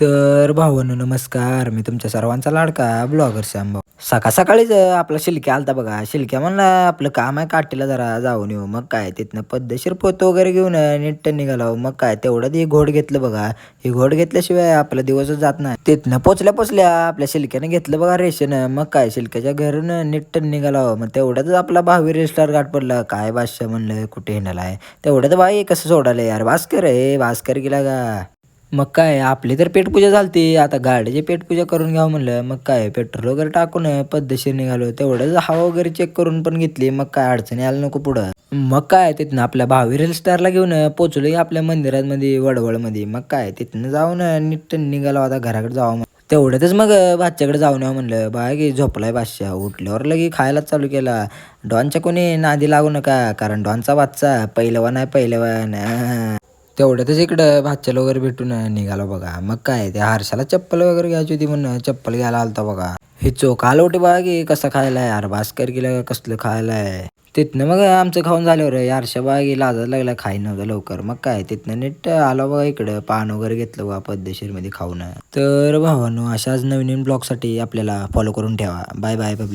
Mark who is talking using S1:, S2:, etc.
S1: तर भावांनो नमस्कार. मी तुमच्या सर्वांचा लाडका ब्लॉगर श्याम भाऊ. सकाळ सकाळीच आपला शिलक्या आलता बघा. शिलक्या म्हणला आपलं काम आहे काठीला जरा जाऊन येऊ. मग काय तिथनं पद्धतशीर पोतं वगैरे घेऊन नीट निघालो. मग काय तेवढ्यात हे घोड घेतलं बघा. हे घोड घेतल्याशिवाय आपला दिवसच जात नाही. तिथनं पोचल्या पोचल्या आपल्या शिलक्याने घेतलं बघा रेशन. मग काय शिलक्याच्या घरून नीट निघालो. मग तेवढ्यातच आपला भावी रेस्टार गाठ पडला. काय बादशाह म्हणलं कुठे येणार आहे. तेवढ्यात बाई कसं सोडायला यार. भास्कर भास्कर गेला का. मग काय आपली तर पेटपूजा झालती. आता गाडीची पेटपूजा करून घ्यावं म्हणलं. मग काय पेट्रोल वगैरे टाकून पद्धतशीर निघालो. तेवढंच हवा वगैरे चेक करून पण घेतली. मग काय अडचणी आल्या नको पुढं. मग काय तिथनं आपल्या भावी रील स्टारला घेऊन पोचलोय आपल्या मंदिरामध्ये वडवळमध्ये. मग काय तिथनं जाऊन नीट निघालो आता घराकडे जावं. तेवढ्यातच मग भाच्याकडे जाऊन यावं म्हणलं. बाय की झोपलाय बादशाह. उठल्यावर लगे खायलाच चालू केला. डॉनच्या कोणी नादी लागू नका, कारण डॉनचा बादचा पहिलवान आहे पहिलवान. तेवढ्यातच इकडं भाच्याला वगैरे भेटून निघालो बघा. मग काय त्या हर्षाला चप्पल वगैरे घ्यायची होती म्हणून चप्पल घ्यायला आलता बघा. हे चोख आलं होते बघा की कसं खायलाय यार. भास्कर गेलं कसलं खायलाय. तिथनं मग आमचं खाऊन झाल्यावर हर्षा बागी लाजायला लागला खाई नव्हतं लवकर. मग काय तिथनं नीट आलो बघा इकडं पान वगैरे घेतलं बघा पद्धतशीरमध्ये खाऊन. तर भावांनो अशाच नवीन ब्लॉगसाठी आपल्याला फॉलो करून ठेवा. Bye bye public.